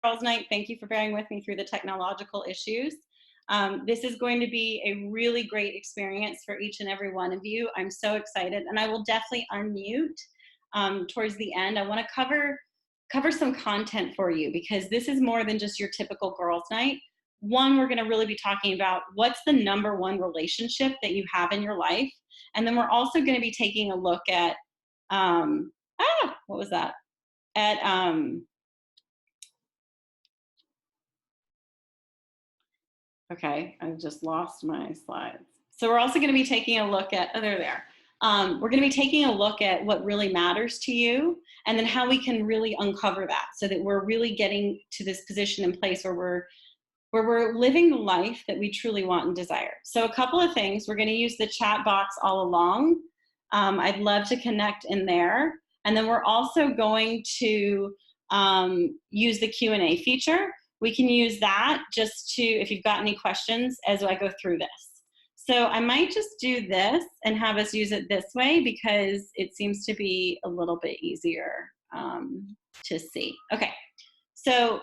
Girls Night. Thank you for bearing with me through the technological issues. This is going to be a really great experience for each and every one of you. I'm so excited, and I will definitely unmute towards the end. I want to cover some content for you because this is more than just your typical girls' night. One, we're going to really be talking about what's the number one relationship that you have in your life, and then we're also going to be taking a look at what was that? At Okay, I just lost my slides. So we're also going to be taking a look at, oh, they're there. We're going to be taking a look at what really matters to you and then how we can really uncover that so that we're really getting to this position in place where we're living the life that we truly want and desire. So a couple of things, we're going to use the chat box all along. I'd love to connect in there. And then we're also going to use the Q&A feature. We can use that just to, if you've got any questions as I go through this. So I might just do this and have us use it this way because it seems to be a little bit easier to see. Okay, so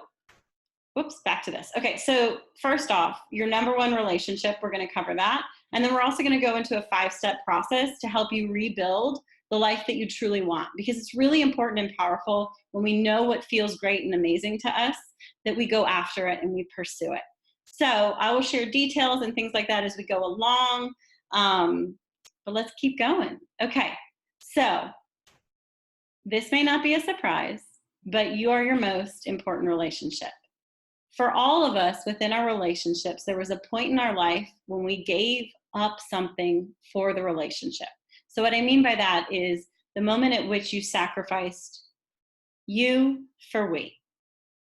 whoops, back to this. Okay, so first off, your number one relationship, we're gonna cover that. And then we're also gonna go into a 5-step process to help you rebuild the life that you truly want, because it's really important and powerful when we know what feels great and amazing to us, that we go after it and we pursue it. So I will share details and things like that as we go along, but let's keep going. Okay, so this may not be a surprise, but you are your most important relationship. For all of us within our relationships, there was a point in our life when we gave up something for the relationship. So what I mean by that is the moment at which you sacrificed you for we.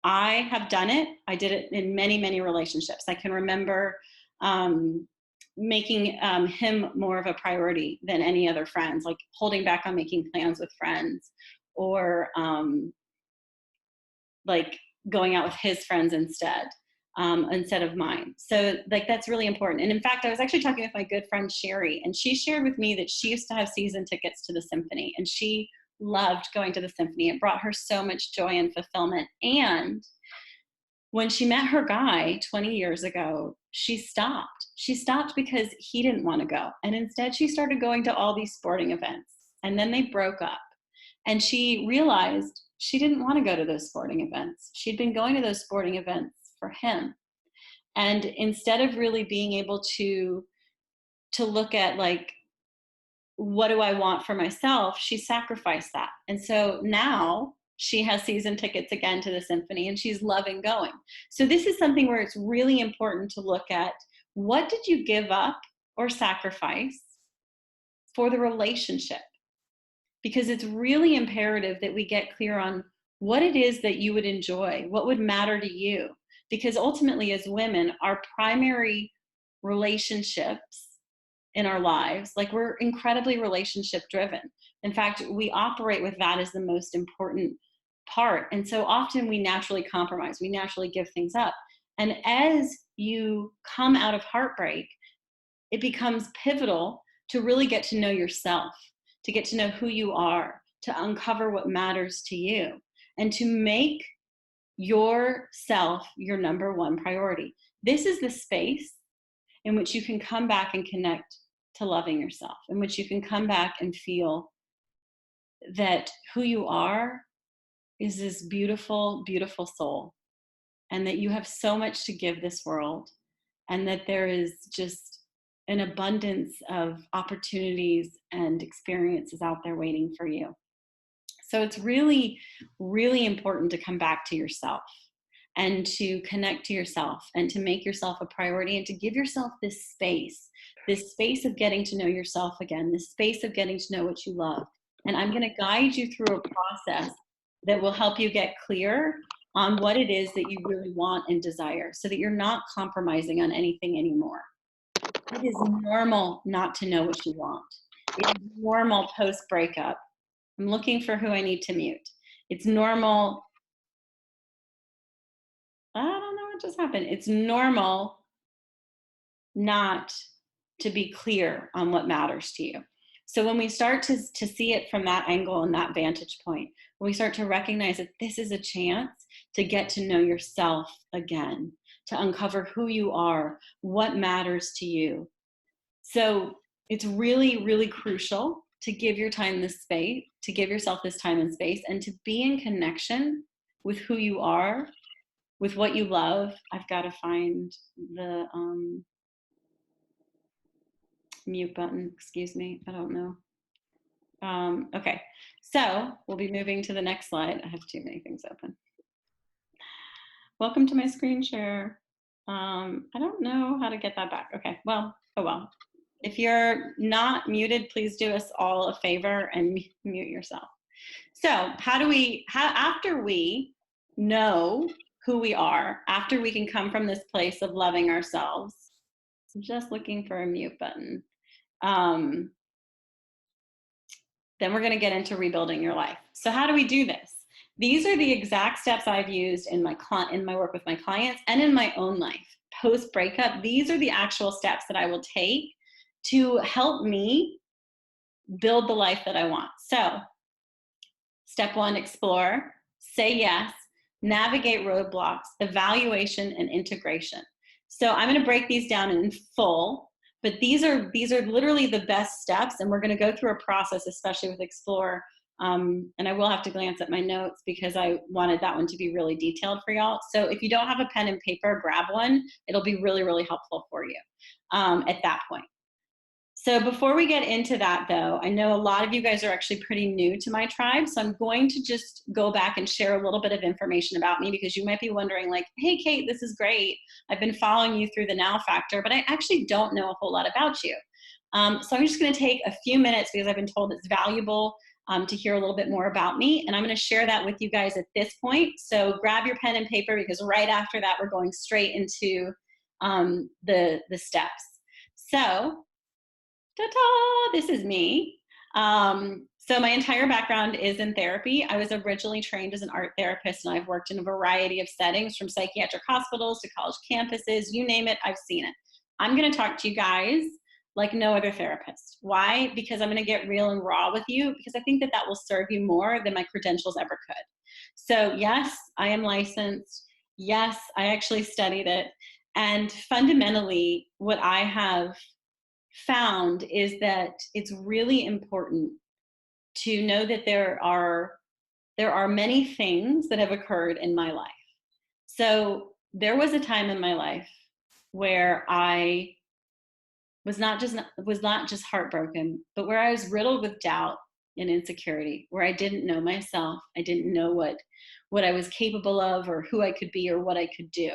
I have done it. I did it in many, many relationships. I can remember making him more of a priority than any other friends, like holding back on making plans with friends or like going out with his friends instead of mine. So like that's really important. And in fact, I was actually talking with my good friend Sherry, and she shared with me that she used to have season tickets to the symphony, and she loved going to the symphony. It brought her so much joy and fulfillment. And when she met her guy 20 years ago, she stopped. She stopped because he didn't want to go. And instead she started going to all these sporting events. And then they broke up. And she realized she didn't want to go to those sporting events. She'd been going to those sporting events for him. And instead of really being able to look at like, what do I want for myself, she sacrificed that. And so now she has season tickets again to the symphony and she's loving going. So this is something where it's really important to look at, what did you give up or sacrifice for the relationship? Because it's really imperative that we get clear on what it is that you would enjoy, what would matter to you. Because ultimately, as women, our primary relationships in our lives, like we're incredibly relationship driven. In fact, we operate with that as the most important part. And so often we naturally compromise, we naturally give things up. And as you come out of heartbreak, it becomes pivotal to really get to know yourself, to get to know who you are, to uncover what matters to you, and to make yourself your number one priority. This is the space in which you can come back and connect to loving yourself, in which you can come back and feel that who you are is this beautiful, beautiful soul, and that you have so much to give this world, and that there is just an abundance of opportunities and experiences out there waiting for you. So it's really, really important to come back to yourself and to connect to yourself and to make yourself a priority and to give yourself this space of getting to know yourself again, this space of getting to know what you love. And I'm going to guide you through a process that will help you get clear on what it is that you really want and desire so that you're not compromising on anything anymore. It is normal not to know what you want. It is normal post-breakup. I'm looking for who I need to mute. It's normal. I don't know what just happened. It's normal not to be clear on what matters to you. So when we start to see it from that angle and that vantage point, when we start to recognize that this is a chance to get to know yourself again, to uncover who you are, what matters to you. So it's really, really crucial to give your time this space, to give yourself this time and space, and to be in connection with who you are, with what you love. I've got to find the mute button, excuse me, I don't know. Okay, so we'll be moving to the next slide. I have too many things open. Welcome to my screen share. I don't know how to get that back. Okay, well, oh well. If you're not muted, please do us all a favor and mute yourself. So after we know who we are, after we can come from this place of loving ourselves, I'm just looking for a mute button. Then we're going to get into rebuilding your life. So how do we do this? These are the exact steps I've used in my work with my clients and in my own life. Post breakup, these are the actual steps that I will take to help me build the life that I want. So, step 1, explore, say yes, navigate roadblocks, evaluation, and integration. So I'm going to break these down in full, but these are literally the best steps, and we're going to go through a process, especially with explore. And I will have to glance at my notes because I wanted that one to be really detailed for y'all. So if you don't have a pen and paper, grab one. It'll be really, really helpful for you at that point. So before we get into that, though, I know a lot of you guys are actually pretty new to my tribe, so I'm going to just go back and share a little bit of information about me, because you might be wondering, like, hey, Kate, this is great. I've been following you through the Now Factor, but I actually don't know a whole lot about you. So I'm just going to take a few minutes, because I've been told it's valuable to hear a little bit more about me, and I'm going to share that with you guys at this point. So grab your pen and paper, because right after that, we're going straight into the steps. So, ta-da, this is me. So my entire background is in therapy. I was originally trained as an art therapist, and I've worked in a variety of settings, from psychiatric hospitals to college campuses, you name it, I've seen it. I'm going to talk to you guys like no other therapist. Why? Because I'm going to get real and raw with you, because I think that that will serve you more than my credentials ever could. So yes, I am licensed. Yes, I actually studied it. And fundamentally, what I have found is that it's really important to know that there are many things that have occurred in my life. So there was a time in my life where I was not just heartbroken, but where I was riddled with doubt and insecurity, where I didn't know myself. I didn't know what I was capable of, or who I could be, or what I could do.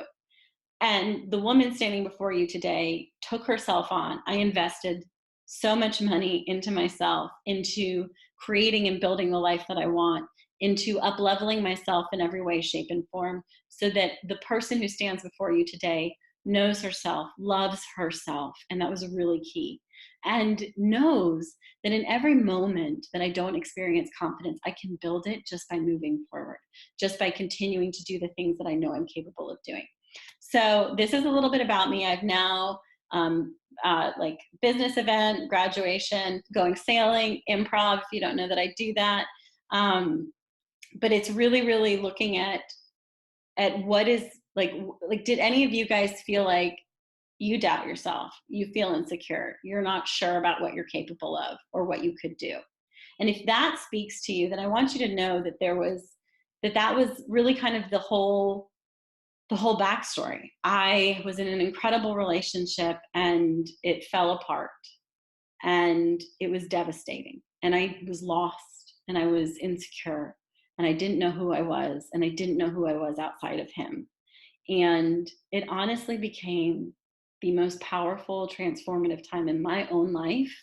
And the woman standing before you today took herself on. I invested so much money into myself, into creating and building the life that I want, into up-leveling myself in every way, shape, and form, so that the person who stands before you today knows herself, loves herself, and that was really key, and knows that in every moment that I don't experience confidence, I can build it just by moving forward, just by continuing to do the things that I know I'm capable of doing. So this is a little bit about me. I've now like business event, graduation, going sailing, improv, if you don't know that I do that. But it's really, really looking at what is like, did any of you guys feel like you doubt yourself, you feel insecure, you're not sure about what you're capable of or what you could do? And if that speaks to you, then I want you to know that that was really kind of the whole backstory. I was in an incredible relationship and it fell apart, and it was devastating, and I was lost, and I was insecure, and I didn't know who I was, and I didn't know who I was outside of him. And it honestly became the most powerful, transformative time in my own life,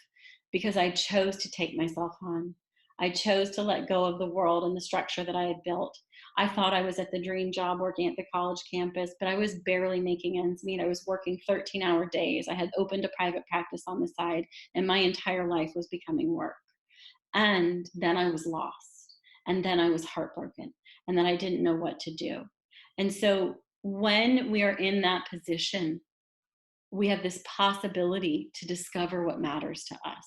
because I chose to take myself on. I chose to let go of the world and the structure that I had built. I thought I was at the dream job working at the college campus, but I was barely making ends meet. I was working 13-hour days. I had opened a private practice on the side, and my entire life was becoming work. And then I was lost, and then I was heartbroken, and then I didn't know what to do. And so when we are in that position, we have this possibility to discover what matters to us.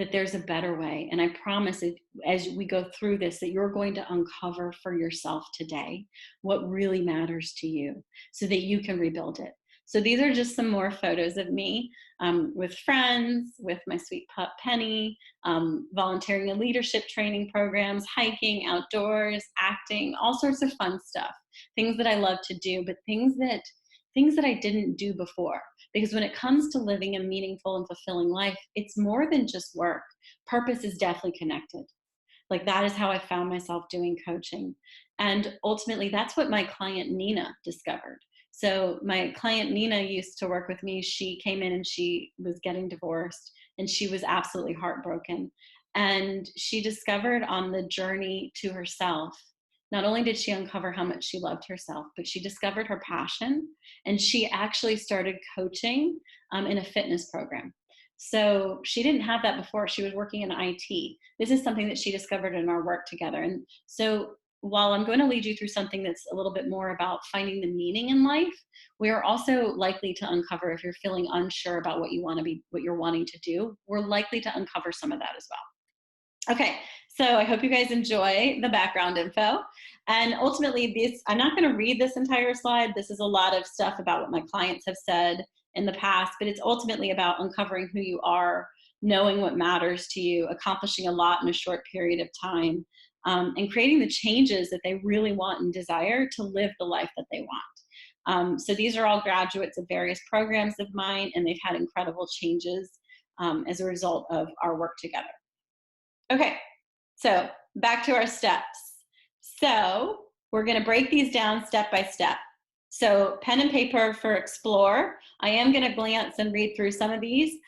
that there's a better way. And I promise it, as we go through this, that you're going to uncover for yourself today what really matters to you so that you can rebuild it. So these are just some more photos of me with friends, with my sweet pup Penny, volunteering in leadership training programs, hiking, outdoors, acting, all sorts of fun stuff. Things that I love to do, but things that I didn't do before. Because when it comes to living a meaningful and fulfilling life, it's more than just work. Purpose is definitely connected. Like that is how I found myself doing coaching. And ultimately, that's what my client Nina discovered. So my client Nina used to work with me. She came in and she was getting divorced and she was absolutely heartbroken. And she discovered on the journey to herself, not only did she uncover how much she loved herself, but she discovered her passion and she actually started coaching in a fitness program. So she didn't have that before. She was working in IT. This is something that she discovered in our work together. And so while I'm going to lead you through something that's a little bit more about finding the meaning in life, we are also likely to uncover, if you're feeling unsure about what you want to be, what you're wanting to do, we're likely to uncover some of that as well. Okay, so I hope you guys enjoy the background info. And ultimately, I'm not going to read this entire slide. This is a lot of stuff about what my clients have said in the past, but it's ultimately about uncovering who you are, knowing what matters to you, accomplishing a lot in a short period of time, and creating the changes that they really want and desire to live the life that they want. So these are all graduates of various programs of mine, and they've had incredible changes as a result of our work together. Okay, so back to our steps. So we're going to break these down step by step. So pen and paper for explore. I am going to glance and read through some of these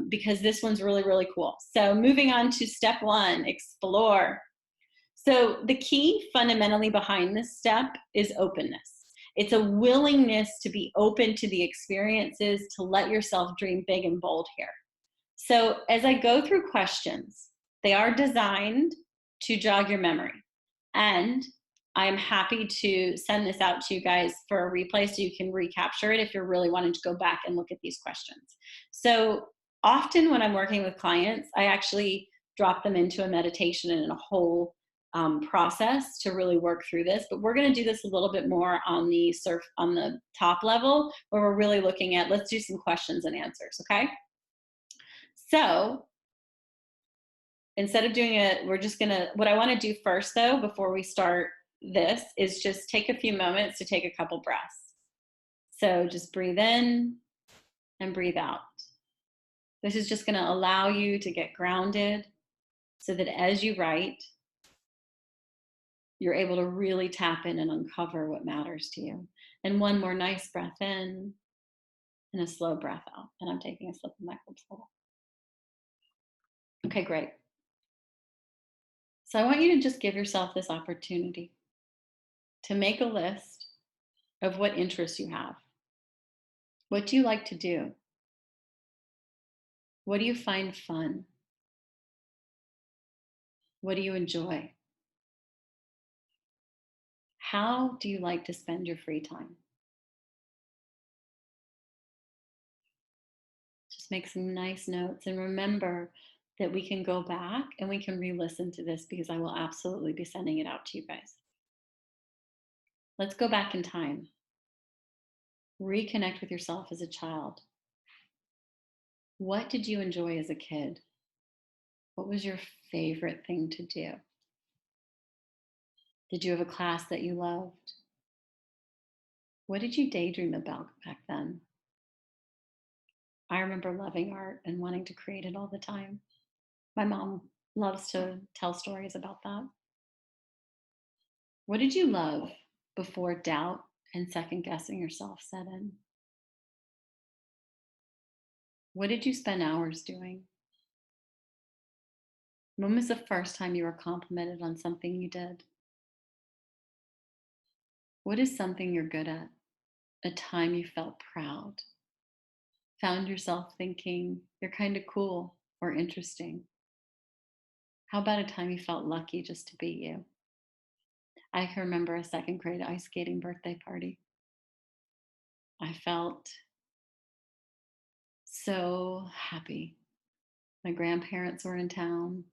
because this one's really, really cool. So moving on to step 1, explore. So the key fundamentally behind this step is openness. It's a willingness to be open to the experiences, to let yourself dream big and bold here. So as I go through questions, they are designed to jog your memory. And I'm happy to send this out to you guys for a replay so you can recapture it if you're really wanting to go back and look at these questions. So often when I'm working with clients, I actually drop them into a meditation and a whole process to really work through this. But we're going to do this a little bit more on the top level, where we're really looking at, let's do some questions and answers, okay? So instead of doing it, what I want to do first though, before we start this, is just take a few moments to take a couple breaths. So just breathe in and breathe out. This is just going to allow you to get grounded so that as you write, you're able to really tap in and uncover what matters to you. And one more nice breath in and a slow breath out. And I'm taking a sip of my cold water. Okay, great. So I want you to just give yourself this opportunity to make a list of what interests you have. What do you like to do? What do you find fun? What do you enjoy? How do you like to spend your free time? Just make some nice notes and remember that we can go back and we can re-listen to this because I will absolutely be sending it out to you guys. Let's go back in time. Reconnect with yourself as a child. What did you enjoy as a kid? What was your favorite thing to do? Did you have a class that you loved? What did you daydream about back then? I remember loving art and wanting to create it all the time. My mom loves to tell stories about that. What did you love before doubt and second guessing yourself set in? What did you spend hours doing? When was the first time you were complimented on something you did? What is something you're good at? A time you felt proud? Found yourself thinking you're kind of cool or interesting? How about a time you felt lucky just to be you? I can remember a second grade ice skating birthday party. I felt so happy My grandparents were in town.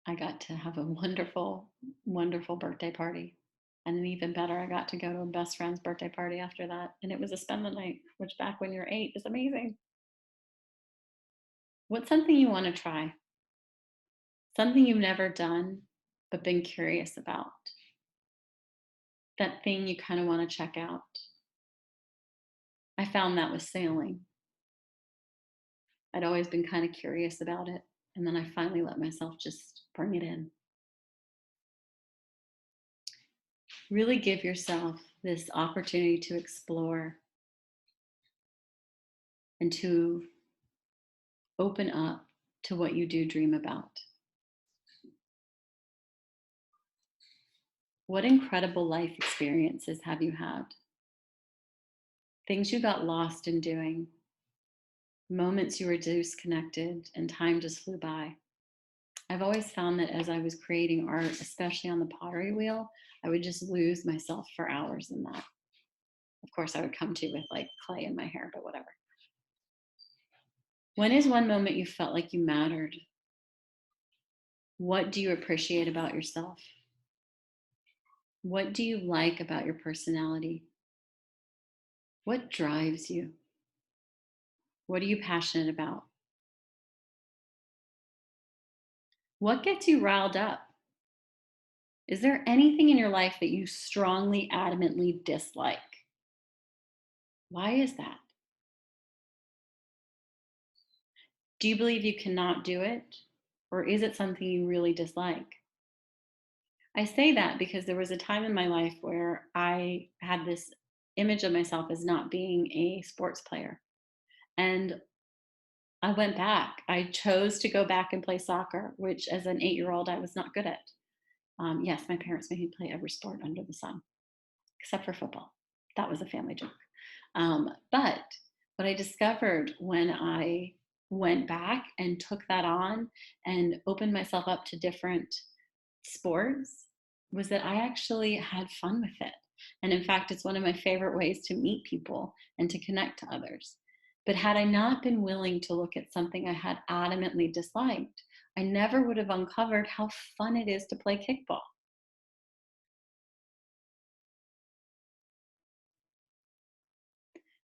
I got to have a wonderful, wonderful birthday party. And then even better, I got to go to a best friend's birthday party after that. And it was a spend the night, which back when you're 8 is amazing. What's something you want to try? Something you've never done, but been curious about. That thing you kind of want to check out. I found that with sailing. I'd always been kind of curious about it. And then I finally let myself just bring it in. Really give yourself this opportunity to explore and to open up to what you do dream about. What incredible life experiences have you had? Things you got lost in doing, moments you were disconnected and time just flew by. I've always found that as I was creating art, especially on the pottery wheel, I would just lose myself for hours in that. Of course, I would come to with like clay in my hair, but whatever. When is one moment you felt like you mattered? What do you appreciate about yourself? What do you like about your personality? What drives you? What are you passionate about? What gets you riled up? Is there anything in your life that you strongly, adamantly dislike? Why is that? Do you believe you cannot do it? Or is it something you really dislike? I say that because there was a time in my life where I had this image of myself as not being a sports player. And I went back. I chose to go back and play soccer, which as an 8-year-old, I was not good at. Yes, my parents made me play every sport under the sun, except for football. That was a family joke. But what I discovered when I went back and took that on and opened myself up to different sports was that I actually had fun with it. And in fact, it's one of my favorite ways to meet people and to connect to others. But had I not been willing to look at something I had adamantly disliked, I never would have uncovered how fun it is to play kickball.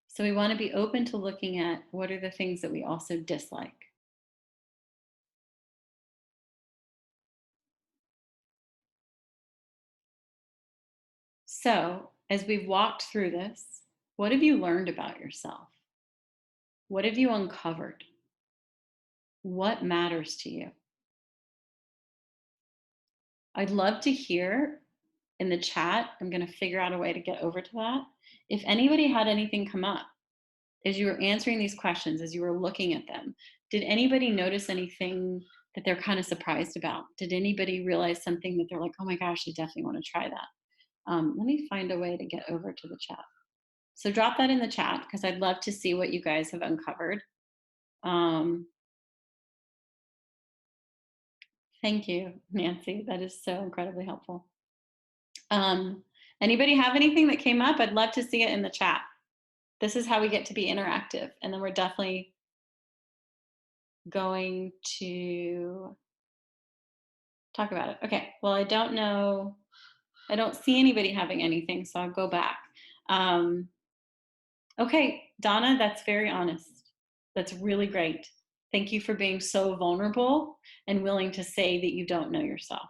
So we want to be open to looking at what are the things that we also dislike. So, as we've walked through this, what have you learned about yourself? What have you uncovered? What matters to you? I'd love to hear in the chat. I'm going to figure out a way to get over to that. If anybody had anything come up as you were answering these questions, as you were looking at them, did anybody notice anything that they're kind of surprised about? Did anybody realize something that they're like, oh my gosh, I definitely want to try that? Let me find a way to get over to the chat. So drop that in the chat because I'd love to see what you guys have uncovered. Thank you, Nancy. That is so incredibly helpful. Anybody have anything that came up? I'd love to see it in the chat. This is how we get to be interactive. And then we're definitely going to talk about it. Okay, well, I don't know. I don't see anybody having anything, so I'll go back. Okay, Donna, that's very honest. That's really great. Thank you for being so vulnerable and willing to say that you don't know yourself.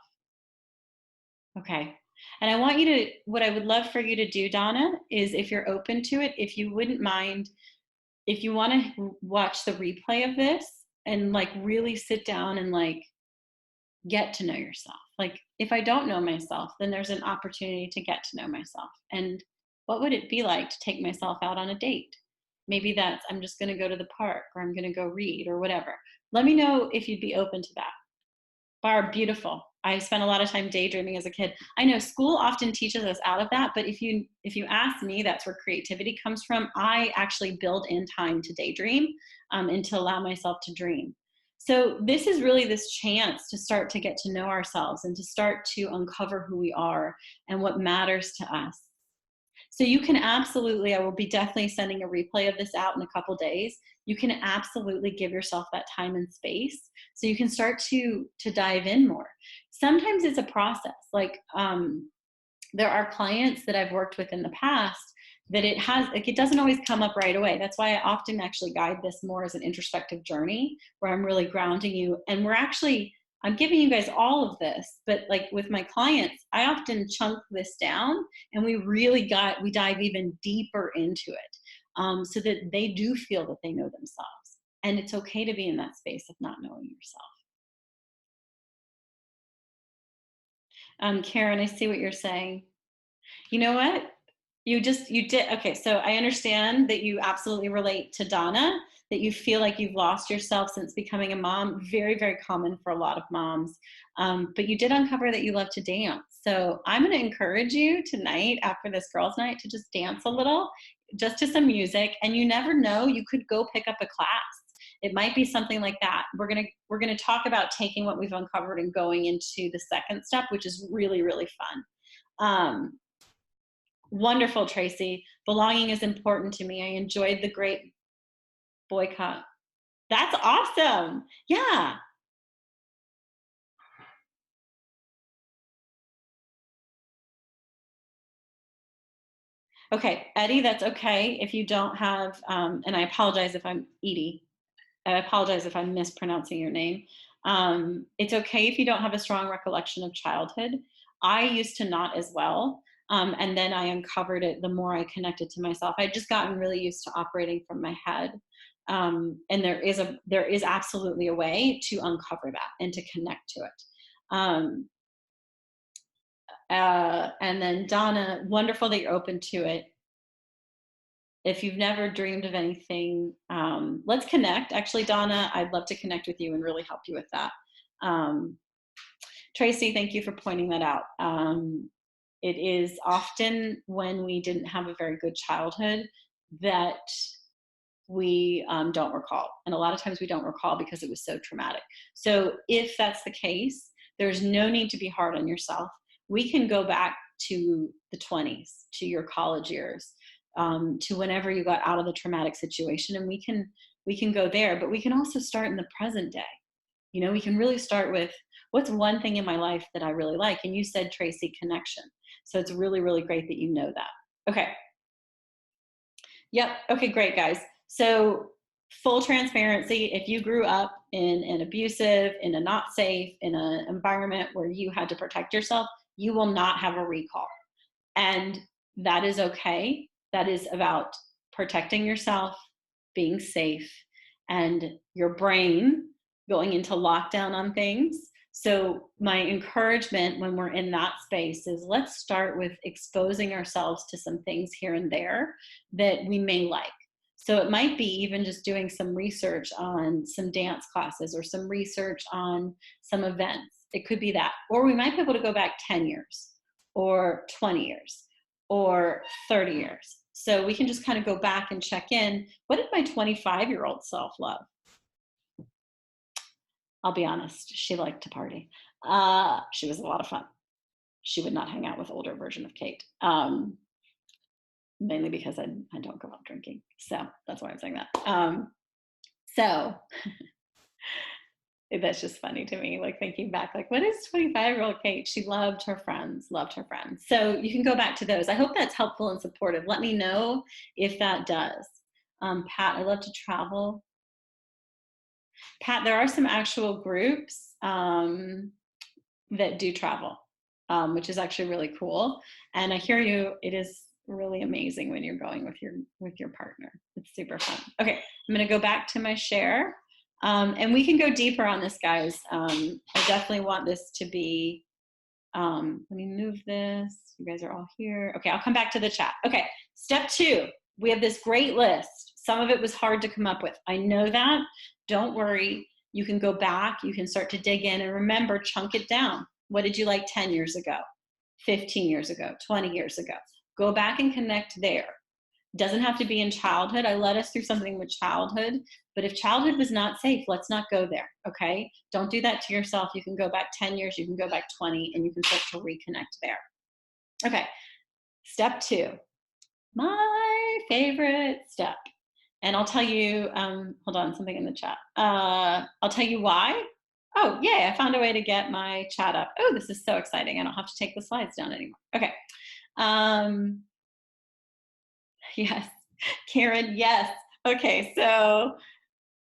Okay. And I want you to, what I would love for you to do, Donna, is if you're open to it, if you wouldn't mind, if you want to watch the replay of this and like really sit down and like get to know yourself. Like if I don't know myself, then there's an opportunity to get to know myself. And what would it be like to take myself out on a date? Maybe that's I'm just going to go to the park or I'm going to go read or whatever. Let me know if you'd be open to that. Barb, beautiful. I spent a lot of time daydreaming as a kid. I know school often teaches us out of that, but if you ask me, that's where creativity comes from. I actually build in time to daydream and to allow myself to dream. So this is really this chance to start to get to know ourselves and to start to uncover who we are and what matters to us. So you can absolutely, I will be definitely sending a replay of this out in a couple days. You can absolutely give yourself that time and space so you can start to dive in more. Sometimes it's a process. Like there are clients that I've worked with in the past that it has, like, it doesn't always come up right away. That's why I often actually guide this more as an introspective journey where I'm really grounding you. And I'm giving you guys all of this, but like with my clients, I often chunk this down and we dive even deeper into it, so that they do feel that they know themselves. And it's okay to be in that space of not knowing yourself. Karen, I see what you're saying. You know what? You did. Okay. So I understand that you absolutely relate to Donna, that you feel like you've lost yourself since becoming a mom. Very, very common for a lot of moms. But you did uncover that you love to dance. So I'm going to encourage you tonight after this girls' night to just dance a little, just to some music. And you never know, you could go pick up a class. It might be something like that. We're gonna talk about taking what we've uncovered and going into the second step, which is really, really fun. Um, Wonderful, Tracy. Belonging is important to me. I enjoyed the great boycott. That's awesome. Yeah. Okay, Eddie, that's okay if you don't have, and I apologize if I'm Edie. I apologize if I'm mispronouncing your name. It's okay if you don't have a strong recollection of childhood. I used to not as well. And then I uncovered it the more I connected to myself. I'd just gotten really used to operating from my head. And there is absolutely a way to uncover that and to connect to it. Um, and then Donna, wonderful that you're open to it. If you've never dreamed of anything, let's connect. Actually, Donna, I'd love to connect with you and really help you with that. Um, Tracy, thank you for pointing that out. It is often when we didn't have a very good childhood that we don't recall. And a lot of times we don't recall because it was so traumatic. So if that's the case, there's no need to be hard on yourself. We can go back to the 20s, to your college years, to whenever you got out of the traumatic situation, and we can go there. But we can also start in the present day. You know, we can really start with, what's one thing in my life that I really like? And you said, Tracy, connection. So it's really, really great that you know that. Okay. Yep. Okay, great, guys. So full transparency, if you grew up in an abusive, in a not safe, in an environment where you had to protect yourself, you will not have a recall. And that is okay. That is about protecting yourself, being safe, and your brain going into lockdown on things. So my encouragement when we're in that space is, let's start with exposing ourselves to some things here and there that we may like. So it might be even just doing some research on some dance classes or some research on some events. It could be that. Or we might be able to go back 10 years or 20 years or 30 years. So we can just kind of go back and check in. What did my 25-year-old self love? I'll be honest, she liked to party. She was a lot of fun. She would not hang out with older version of Kate, mainly because I don't go out drinking. So that's why I'm saying that. So that's just funny to me, like thinking back, like, what is 25-year-old Kate? She loved her friends, loved her friends. So you can go back to those. I hope that's helpful and supportive. Let me know if that does. Pat, I love to travel. Pat, there are some actual groups that do travel, which is actually really cool. And I hear you, it is really amazing when you're going with your partner. It's super fun. Okay, I'm gonna go back to my share. And we can go deeper on this, guys. I definitely want this to be, let me move this. You guys are all here. Okay, I'll come back to the chat. Okay, step 2, we have this great list. Some of it was hard to come up with. I know that. Don't worry. You can go back. You can start to dig in. And remember, chunk it down. What did you like 10 years ago, 15 years ago, 20 years ago? Go back and connect there. Doesn't have to be in childhood. I led us through something with childhood, but if childhood was not safe, let's not go there, okay? Don't do that to yourself. You can go back 10 years, you can go back 20, and you can start to reconnect there. Okay, step 2, My favorite step. And I'll tell you, hold on, something in the chat. I'll tell you why. Oh, yay, I found a way to get my chat up. Oh, this is so exciting. I don't have to take the slides down anymore. Okay. Um, yes. Karen, yes. Okay, so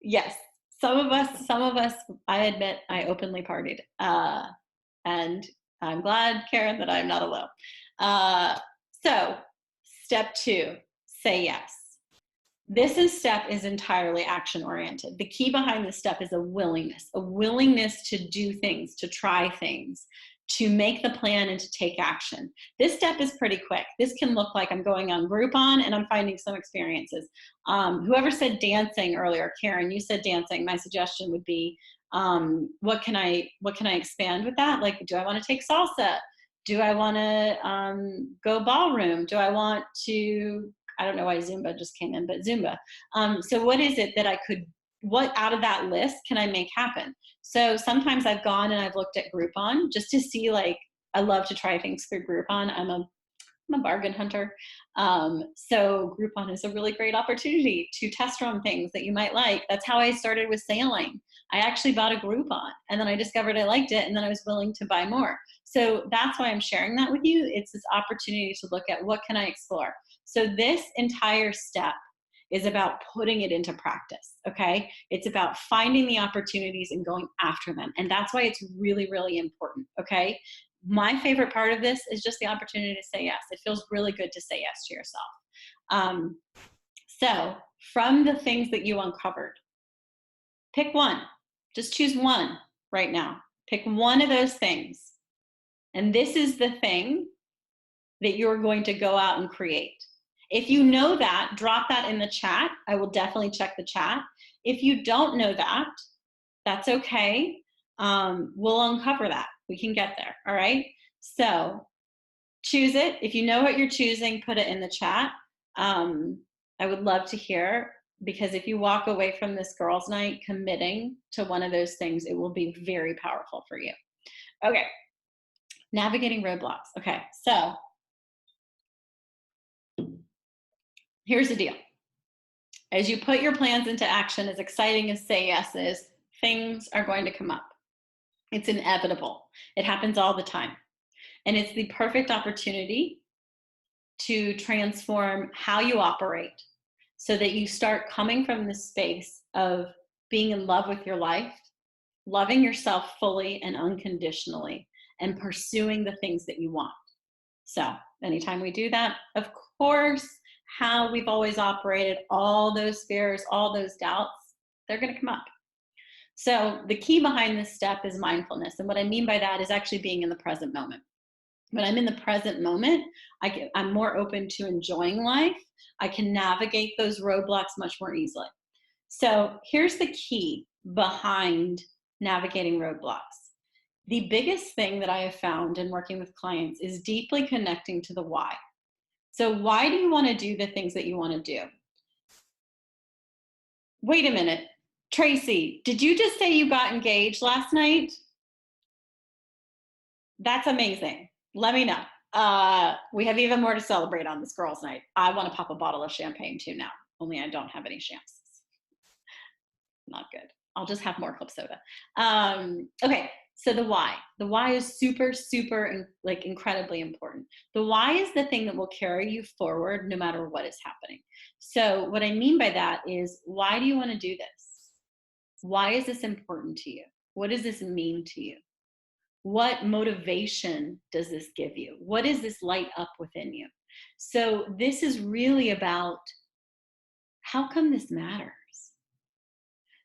yes, some of us, I admit, I openly partied. And I'm glad, Karen, that I'm not alone. So, step 2, say yes. This step is entirely action oriented. The key behind this step is a willingness to do things, to try things, to make the plan and to take action. This step is pretty quick. This can look like I'm going on Groupon and I'm finding some experiences. Whoever said dancing earlier, Karen, you said dancing. My suggestion would be, what can I expand with that? Like, do I want to take salsa? Do I want to go ballroom? Do I want to, I don't know why Zumba just came in, but Zumba. So what is it that what out of that list can I make happen? So sometimes I've gone and I've looked at Groupon just to see, like, I love to try things through Groupon. I'm a bargain hunter. So Groupon is a really great opportunity to test run things that you might like. That's how I started with sailing. I actually bought a Groupon and then I discovered I liked it and then I was willing to buy more. So that's why I'm sharing that with you. It's this opportunity to look at what can I explore. So this entire step is about putting it into practice, okay? It's about finding the opportunities and going after them. And that's why it's really, really important, okay? My favorite part of this is just the opportunity to say yes. It feels really good to say yes to yourself. So from the things that you uncovered, pick one. Just choose one right now. Pick one of those things. And this is the thing that you're going to go out and create. If you know that, drop that in the chat. I will definitely check the chat. If you don't know that, that's okay. We'll uncover that. We can get there, all right? So choose it. If you know what you're choosing, put it in the chat. I would love to hear, because if you walk away from this girls' night committing to one of those things, it will be very powerful for you. Okay, navigating roadblocks. Okay, so here's the deal. As you put your plans into action, as exciting as say yes is, things are going to come up. It's inevitable. It happens all the time. And it's the perfect opportunity to transform how you operate so that you start coming from this space of being in love with your life, loving yourself fully and unconditionally, and pursuing the things that you want. So anytime we do that, of course, how we've always operated, all those fears, all those doubts, they're going to come up. So the key behind this step is mindfulness. And what I mean by that is actually being in the present moment. When I'm in the present moment, I'm more open to enjoying life. I can navigate those roadblocks much more easily. So here's the key behind navigating roadblocks. The biggest thing that I have found in working with clients is deeply connecting to the why. So why do you want to do the things that you want to do? Wait a minute. Tracy, did you just say you got engaged last night? That's amazing. Let me know. We have even more to celebrate on this girls' night. I want to pop a bottle of champagne too now, only I don't have any champs. Not good. I'll just have more club soda. Okay, so the why. The why is super, super, like, incredibly important. The why is the thing that will carry you forward no matter what is happening. So what I mean by that is, why do you want to do this? Why is this important to you? What does this mean to you? What motivation does this give you? What does this light up within you? So this is really about, how come this matters?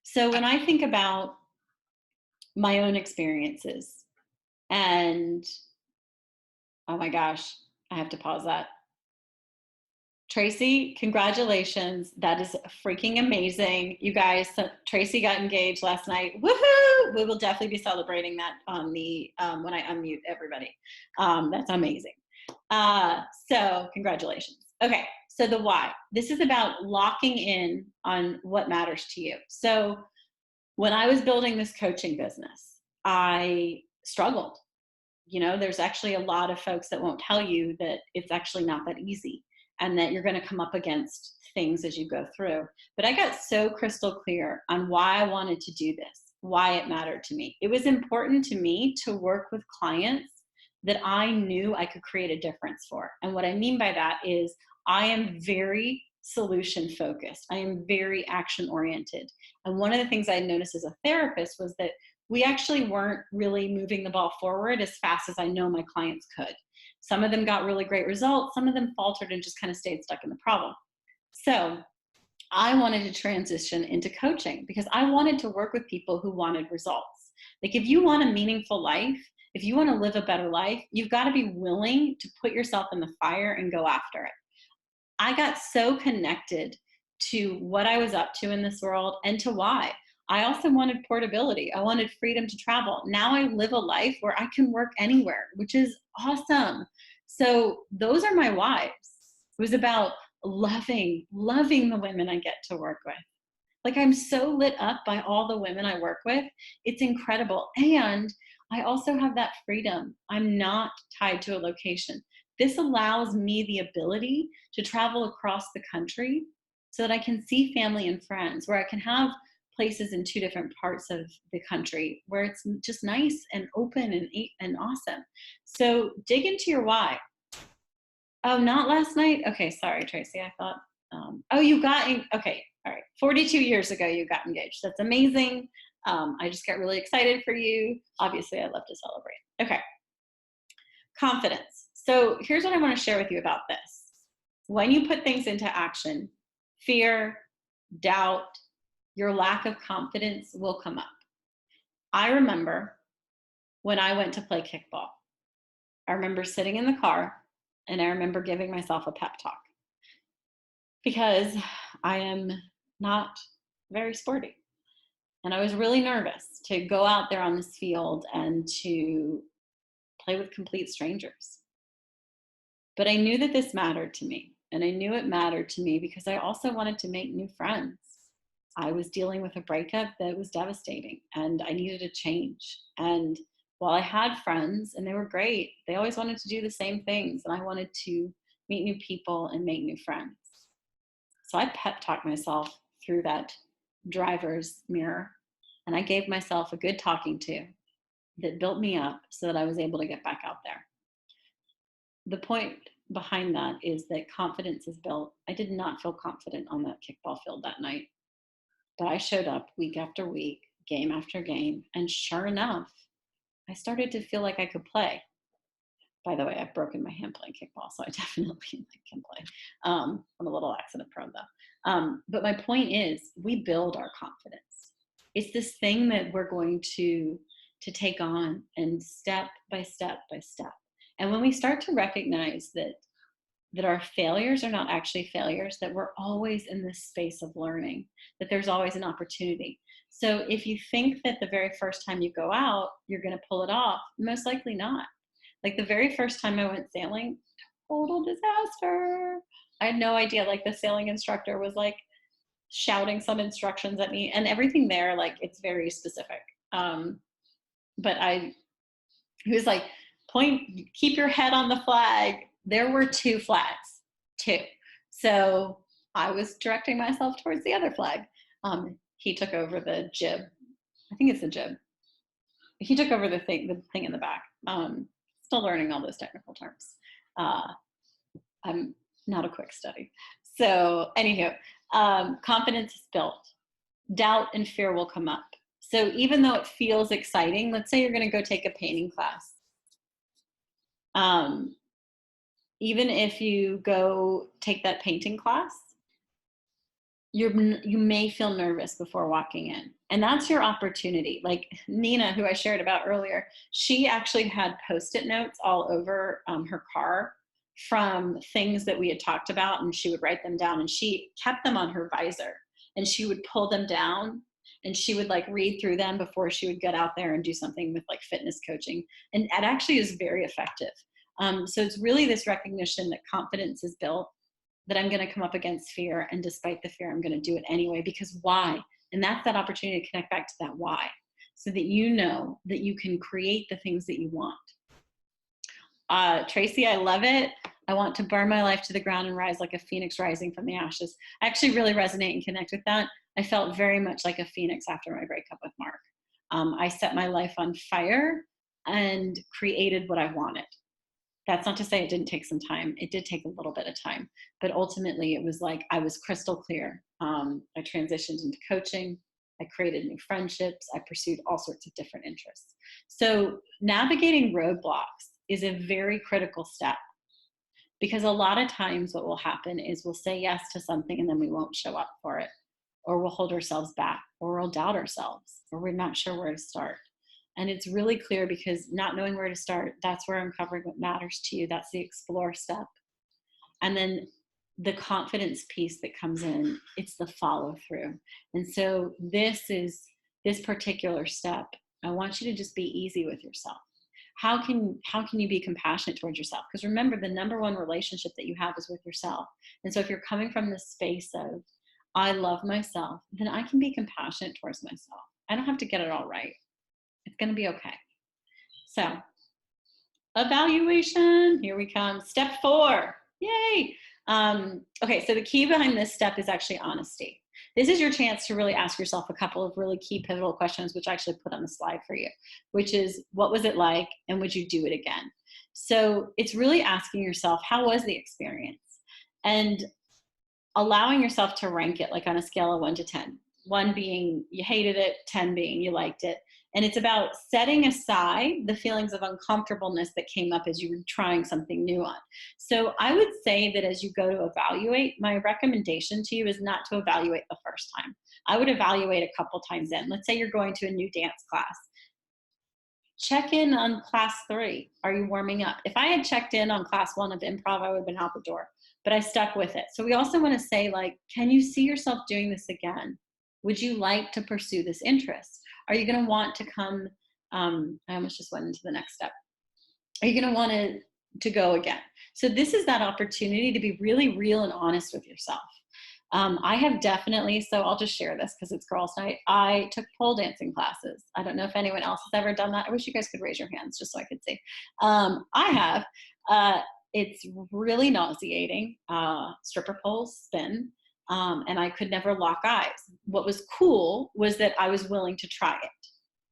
So when I think about my own experiences, and oh my gosh, I have to pause that. Tracy, congratulations. That is freaking amazing. You guys, so Tracy got engaged last night. Woohoo! We will definitely be celebrating that on the, when I unmute everybody. That's amazing. So congratulations. Okay, so the why. This is about locking in on what matters to you. So when I was building this coaching business, I struggled. You know, there's actually a lot of folks that won't tell you that it's actually not that easy. and that you're going to come up against things as you go through. But I got so crystal clear on why I wanted to do this, why it mattered to me. It was important to me to work with clients that I knew I could create a difference for. And what I mean by that is I am very solution focused. I am very action oriented. And one of the things I noticed as a therapist was that we actually weren't really moving the ball forward as fast as I know my clients could. Some of them got really great results. Some of them faltered and just kind of stayed stuck in the problem. So I wanted to transition into coaching because I wanted to work with people who wanted results. Like if you want a meaningful life, if you want to live a better life, you've got to be willing to put yourself in the fire and go after it. I got so connected to what I was up to in this world and to why. I also wanted portability. I wanted freedom to travel. Now I live a life where I can work anywhere, which is awesome. So those are my whys. It was about loving the women I get to work with. Like I'm so lit up by all the women I work with. It's incredible. And I also have that freedom. I'm not tied to a location. This allows me the ability to travel across the country so that I can see family and friends, where I can have places in 2 different parts of the country where it's just nice and open and awesome. So dig into your why. Oh, not last night? Okay, sorry, Tracy. I thought, oh, you got, okay, all right. 42 years ago, you got engaged. That's amazing. I just got really excited for you. Obviously, I love to celebrate. Okay. Confidence. So here's what I want to share with you about this. When you put things into action, fear, doubt, your lack of confidence will come up. I remember when I went to play kickball. I remember sitting in the car and I remember giving myself a pep talk because I am not very sporty. And I was really nervous to go out there on this field and to play with complete strangers. But I knew that this mattered to me. And I knew it mattered to me because I also wanted to make new friends. I was dealing with a breakup that was devastating and I needed a change. And while I had friends and they were great, they always wanted to do the same things. And I wanted to meet new people and make new friends. So I pep talked myself through that driver's mirror. And I gave myself a good talking to that built me up so that I was able to get back out there. The point behind that is that confidence is built. I did not feel confident on that kickball field that night, but I showed up week after week, game after game, and sure enough, I started to feel like I could play. By the way, I've broken my hand playing kickball, so I definitely can play. I'm a little accident prone though. But my point is, we build our confidence. It's this thing that we're going to take on and step by step by step. And when we start to recognize that our failures are not actually failures, that we're always in this space of learning, that there's always an opportunity. So if you think that the very first time you go out, you're going to pull it off, most likely not. Like the very first time I went sailing, total disaster. I had no idea. Like the sailing instructor was like shouting some instructions at me and everything there, like it's very specific. But he was like, keep your head on the flag. There were 2 flags, 2. So I was directing myself towards the other flag. He took over the jib. I think it's the jib. He took over the thing in the back. Still learning all those technical terms. I'm not a quick study. So anywho, confidence is built. Doubt and fear will come up. So even though it feels exciting, let's say you're going to go take a painting class. Even if you go take that painting class, you may feel nervous before walking in. And that's your opportunity. Like Nina, who I shared about earlier, she actually had Post-it notes all over her car from things that we had talked about, and she would write them down and she kept them on her visor and she would pull them down and she would like read through them before she would get out there and do something with like fitness coaching. And it actually is very effective. So it's really this recognition that confidence is built, that I'm going to come up against fear. And despite the fear, I'm going to do it anyway, because why? And that's that opportunity to connect back to that why, so that you know that you can create the things that you want. Tracy, I love it. I want to burn my life to the ground and rise like a phoenix rising from the ashes. I actually really resonate and connect with that. I felt very much like a phoenix after my breakup with Mark. I set my life on fire and created what I wanted. That's not to say it didn't take some time. It did take a little bit of time, but ultimately it was like I was crystal clear. I transitioned into coaching. I created new friendships. I pursued all sorts of different interests. So navigating roadblocks is a very critical step, because a lot of times what will happen is we'll say yes to something and then we won't show up for it, or we'll hold ourselves back, or we'll doubt ourselves, or we're not sure where to start. And it's really clear, because not knowing where to start, that's where uncovering what matters to you. That's the explore step. And then the confidence piece that comes in, it's the follow through. And so this particular step, I want you to just be easy with yourself. How can you be compassionate towards yourself? Because remember, the number one relationship that you have is with yourself. And so if you're coming from this space of, I love myself, then I can be compassionate towards myself. I don't have to get it all right. It's going to be okay. So, evaluation, here we come. Step 4, yay. Okay, so the key behind this step is actually honesty. This is your chance to really ask yourself a couple of really key pivotal questions, which I actually put on the slide for you, which is, what was it like, and would you do it again? So it's really asking yourself, how was the experience? And allowing yourself to rank it, like on a scale of 1 to 10. 1 being you hated it, 10 being you liked it. And it's about setting aside the feelings of uncomfortableness that came up as you were trying something new on. So I would say that as you go to evaluate, my recommendation to you is not to evaluate the first time. I would evaluate a couple times in. Let's say you're going to a new dance class. Check in on class 3. Are you warming up? If I had checked in on class 1 of improv, I would have been out the door, but I stuck with it. So we also want to say, like, can you see yourself doing this again? Would you like to pursue this interest? Are you going to want to come? I almost just went into the next step. Are you going to want to go again? So this is that opportunity to be really real and honest with yourself. I have definitely, so I'll just share this because it's girls' night. I took pole dancing classes. I don't know if anyone else has ever done that. I wish you guys could raise your hands just so I could see. I have. It's really nauseating. Stripper poles spin. And I could never lock eyes. What was cool was that I was willing to try it,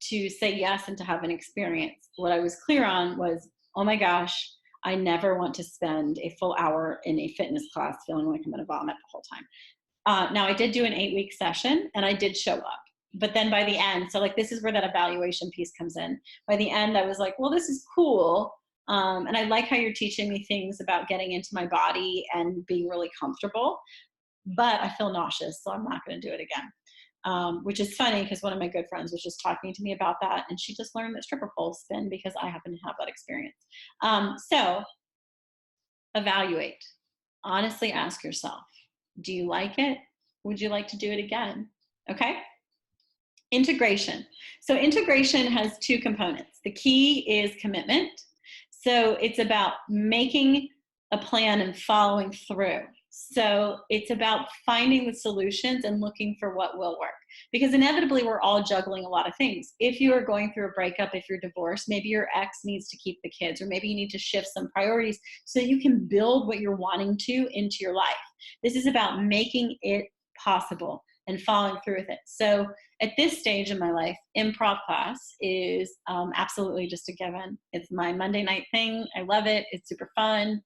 to say yes and to have an experience. What I was clear on was, oh my gosh, I never want to spend a full hour in a fitness class feeling like I'm going to vomit the whole time. Now I did do an 8-week session and I did show up, but then by the end, so like this is where that evaluation piece comes in. By the end, I was like, well, this is cool. And I like how you're teaching me things about getting into my body and being really comfortable, but I feel nauseous, so I'm not going to do it again. Which is funny because one of my good friends was just talking to me about that, and she just learned that stripper poles spin because I happen to have that experience. So evaluate. Honestly ask yourself, do you like it? Would you like to do it again? Okay? Integration. So integration has 2 components. The key is commitment. So it's about making a plan and following through. So it's about finding the solutions and looking for what will work. Because inevitably, we're all juggling a lot of things. If you are going through a breakup, if you're divorced, maybe your ex needs to keep the kids, or maybe you need to shift some priorities so you can build what you're wanting to into your life. This is about making it possible and following through with it. So at this stage in my life, improv class is absolutely just a given. It's my Monday night thing. I love it. It's super fun.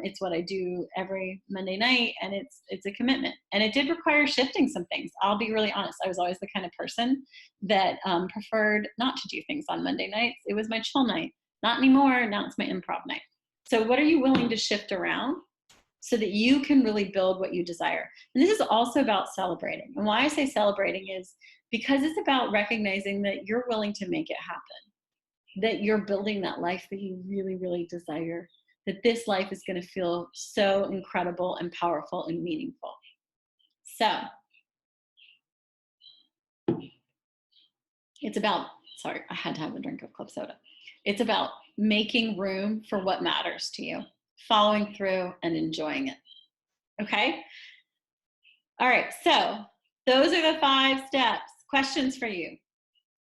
It's what I do every Monday night, and it's a commitment. And it did require shifting some things. I'll be really honest. I was always the kind of person that preferred not to do things on Monday nights. It was my chill night. Not anymore. Now it's my improv night. So what are you willing to shift around so that you can really build what you desire? And this is also about celebrating. And why I say celebrating is because it's about recognizing that you're willing to make it happen, that you're building that life that you really, really desire, that this life is going to feel so incredible and powerful and meaningful. So it's about, sorry, I had to have a drink of club soda. It's about making room for what matters to you, following through and enjoying it. Okay? All right, so those are the 5 steps. Questions for you.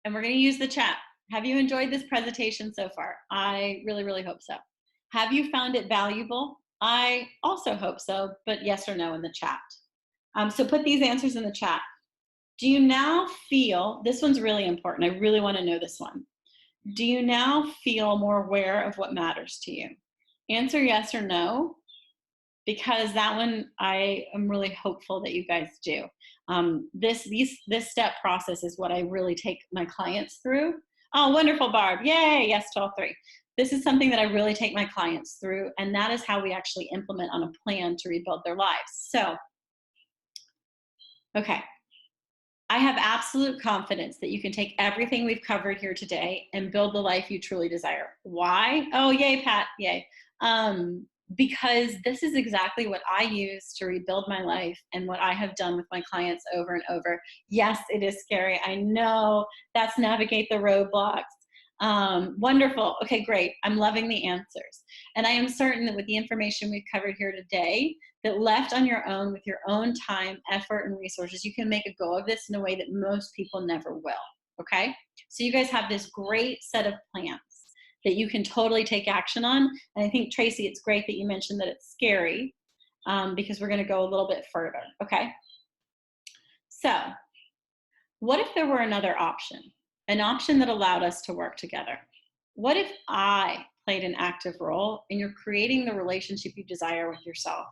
And we're going to use the chat. Have you enjoyed this presentation so far? I really, really hope so. Have you found it valuable? I also hope so, but yes or no in the chat. So put these answers in the chat. Do you now feel, this one's really important, I really want to know this one. Do you now feel more aware of what matters to you? Answer yes or no, because that one I am really hopeful that you guys do. This step process is what I really take my clients through. Oh, wonderful, Barb. Yay, yes to all three. This is something that I really take my clients through, and that is how we actually implement on a plan to rebuild their lives. So, okay. I have absolute confidence that you can take everything we've covered here today and build the life you truly desire. Why? Oh, yay, Pat, yay. Because this is exactly what I use to rebuild my life and what I have done with my clients over and over. Yes, it is scary. I know. That's navigate the roadblocks. Wonderful. Okay, great. I'm loving the answers. And I am certain that with the information we've covered here today, that left on your own with your own time, effort, and resources, you can make a go of this in a way that most people never will. Okay? So you guys have this great set of plans that you can totally take action on. And I think, Tracy, it's great that you mentioned that it's scary because we're going to go a little bit further. Okay? So, what if there were another option? An option that allowed us to work together? What if I played an active role in your creating the relationship you desire with yourself,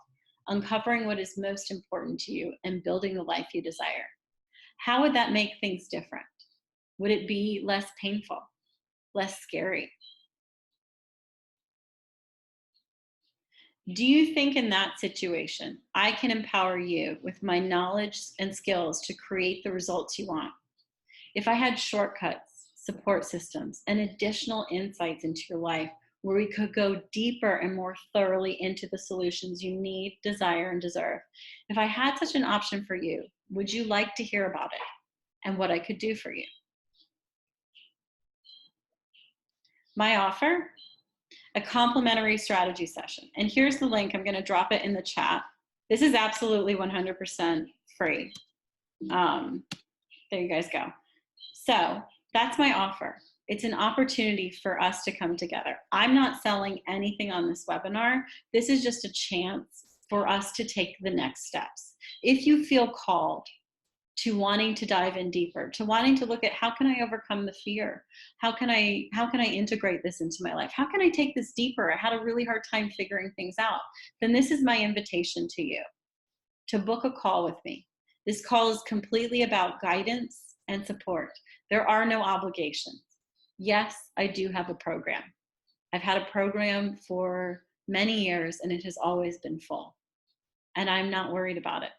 uncovering what is most important to you, and building the life you desire? How would that make things different? Would it be less painful, less scary? Do you think in that situation, I can empower you with my knowledge and skills to create the results you want? If I had shortcuts, support systems, and additional insights into your life where we could go deeper and more thoroughly into the solutions you need, desire, and deserve, if I had such an option for you, would you like to hear about it and what I could do for you? My offer, a complimentary strategy session. And here's the link. I'm going to drop it in the chat. This is absolutely 100% free. There you guys go. So that's my offer. It's an opportunity for us to come together. I'm not selling anything on this webinar. This is just a chance for us to take the next steps. If you feel called to wanting to dive in deeper, to wanting to look at how can I overcome the fear? How can I integrate this into my life? How can I take this deeper? I had a really hard time figuring things out. Then this is my invitation to you to book a call with me. This call is completely about guidance and support. There are no obligations. Yes, I do have a program. I've had a program for many years and it has always been full. And I'm not worried about it.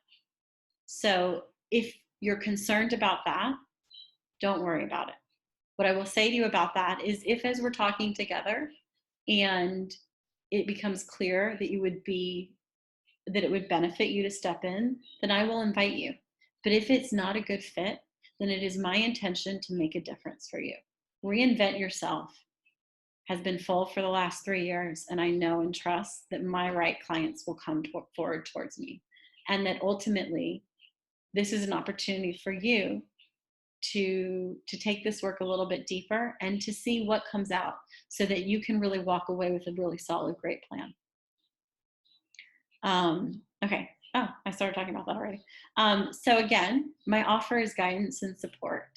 So if you're concerned about that, don't worry about it. What I will say to you about that is if as we're talking together and it becomes clear that it would benefit you to step in, then I will invite you. But if it's not a good fit, then it is my intention to make a difference for you. Reinvent Yourself has been full for the last 3 years, and I know and trust that my right clients will come forward towards me, and that ultimately this is an opportunity for you to take this work a little bit deeper and to see what comes out so that you can really walk away with a really solid, great plan. Okay. Oh, I started talking about that already. So again, my offer is guidance and support.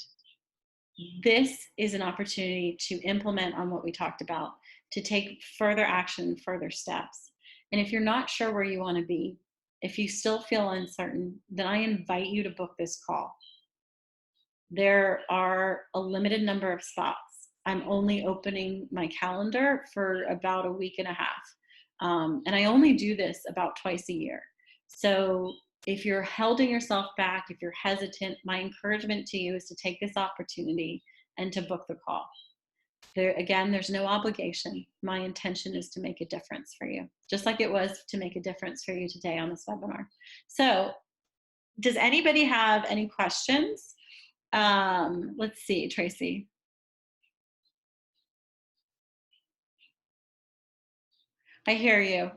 This is an opportunity to implement on what we talked about, to take further action, further steps. And if you're not sure where you want to be, if you still feel uncertain, then I invite you to book this call. There are a limited number of spots. I'm only opening my calendar for about a week and a half. And I only do this about twice a year. So if you're holding yourself back, if you're hesitant, my encouragement to you is to take this opportunity and to book the call. There's no obligation. My intention is to make a difference for you, just like it was to make a difference for you today on this webinar. So does anybody have any questions? Let's see, Tracy. I hear you.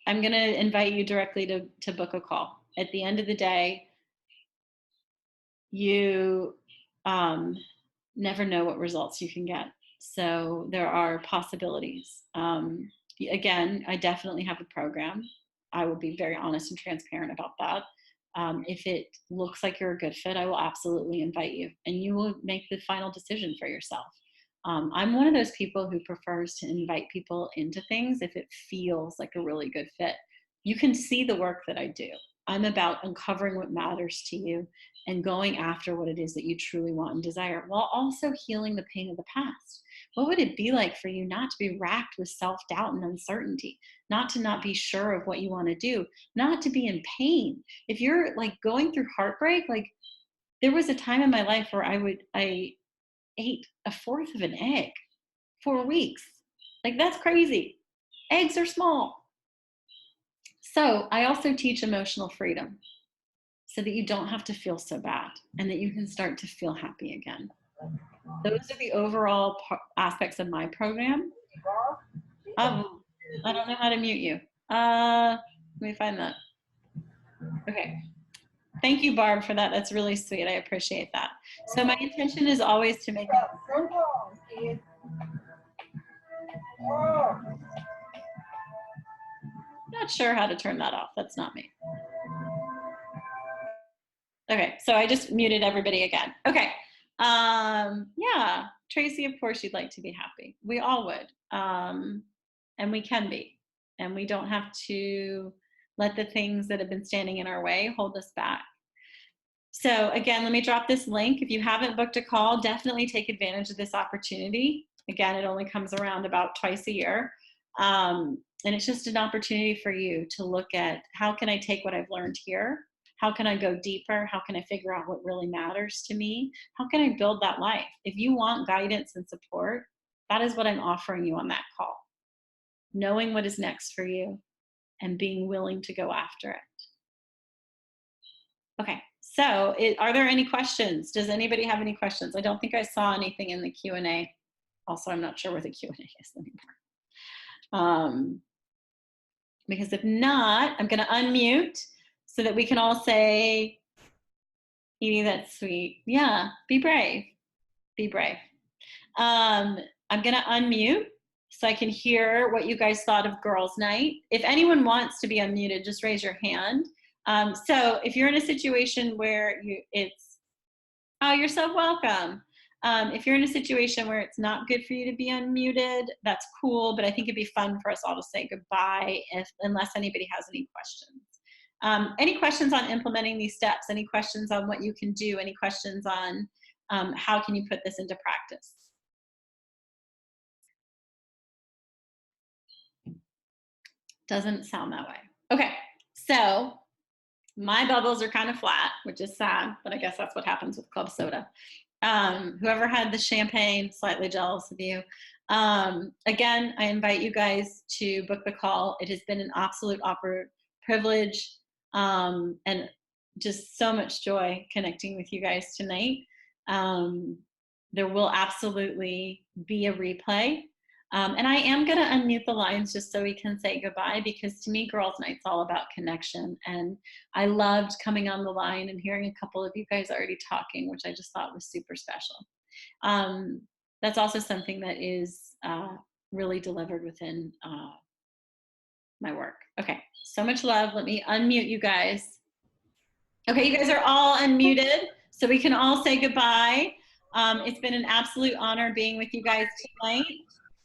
I'm going to invite you directly to book a call. At the end of the day, you never know what results you can get. So there are possibilities. Again, I definitely have a program. I will be very honest and transparent about that. If it looks like you're a good fit, I will absolutely invite you, and you will make the final decision for yourself. I'm one of those people who prefers to invite people into things if it feels like a really good fit. You can see the work that I do. I'm about uncovering what matters to you and going after what it is that you truly want and desire, while also healing the pain of the past. What would it be like for you not to be racked with self-doubt and uncertainty, not to not be sure of what you want to do, not to be in pain? If you're like going through heartbreak, like there was a time in my life where I ate a fourth of an egg for weeks. Like that's crazy. Eggs are small. So I also teach emotional freedom so that you don't have to feel so bad and that you can start to feel happy again. Those are the overall aspects of my program. I don't know how to mute you. Let me find that. Okay. Thank you, Barb, for that. That's really sweet. I appreciate that. So my intention is always to make it. Not sure how to turn that off. That's not me. Okay, so I just muted everybody again. Okay. Yeah, Tracy, of course you'd like to be happy. We all would. And we can be. And we don't have to let the things that have been standing in our way hold us back. So again, let me drop this link. If you haven't booked a call, definitely take advantage of this opportunity. Again, it only comes around about twice a year. And it's just an opportunity for you to look at how can I take what I've learned here? How can I go deeper? How can I figure out what really matters to me? How can I build that life? If you want guidance and support, that is what I'm offering you on that call. Knowing what is next for you and being willing to go after it. Okay, so are there any questions? Does anybody have any questions? I don't think I saw anything in the Q&A. Also, I'm not sure where the Q&A is anymore. Because if not, I'm going to unmute so that we can all say, Edie, that's sweet. Yeah, be brave. Be brave. I'm going to unmute so I can hear what you guys thought of Girls' Night. If anyone wants to be unmuted, just raise your hand. So if you're in a situation where oh, you're so welcome. If you're in a situation where it's not good for you to be unmuted, that's cool, but I think it'd be fun for us all to say goodbye unless anybody has any questions. Any questions on implementing these steps? Any questions on what you can do? Any questions on how can you put this into practice? Doesn't sound that way. Okay, so my bubbles are kind of flat, which is sad, but I guess that's what happens with club soda. Whoever had the champagne, slightly jealous of you. Again, I invite you guys to book the call. It has been an absolute privilege and just so much joy connecting with you guys tonight. There will absolutely be a replay. And I am going to unmute the lines just so we can say goodbye, because to me, Girls' Night's all about connection. And I loved coming on the line and hearing a couple of you guys already talking, which I just thought was super special. That's also something that is really delivered within my work. Okay, so much love. Let me unmute you guys. Okay, you guys are all unmuted, so we can all say goodbye. It's been an absolute honor being with you guys tonight.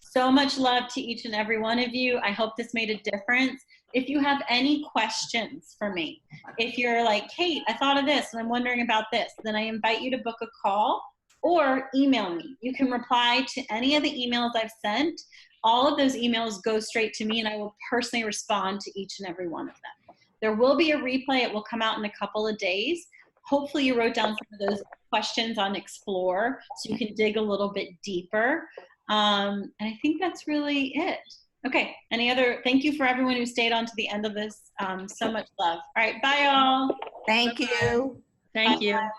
So much love to each and every one of you. I hope this made a difference. If you have any questions for me, if you're like, Kate, I thought of this and I'm wondering about this, then I invite you to book a call or email me. You can reply to any of the emails I've sent. All of those emails go straight to me and I will personally respond to each and every one of them. There will be a replay. It will come out in a couple of days. Hopefully you wrote down some of those questions on Explore so you can dig a little bit deeper. And I think that's really it. Okay, thank you for everyone who stayed on to the end of this. So much love. All right, bye all. Thank you. Thank you. Bye,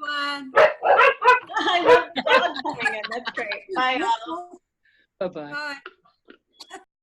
everyone. I love the dog coming in. That's great. Bye all. Bye-bye. Bye.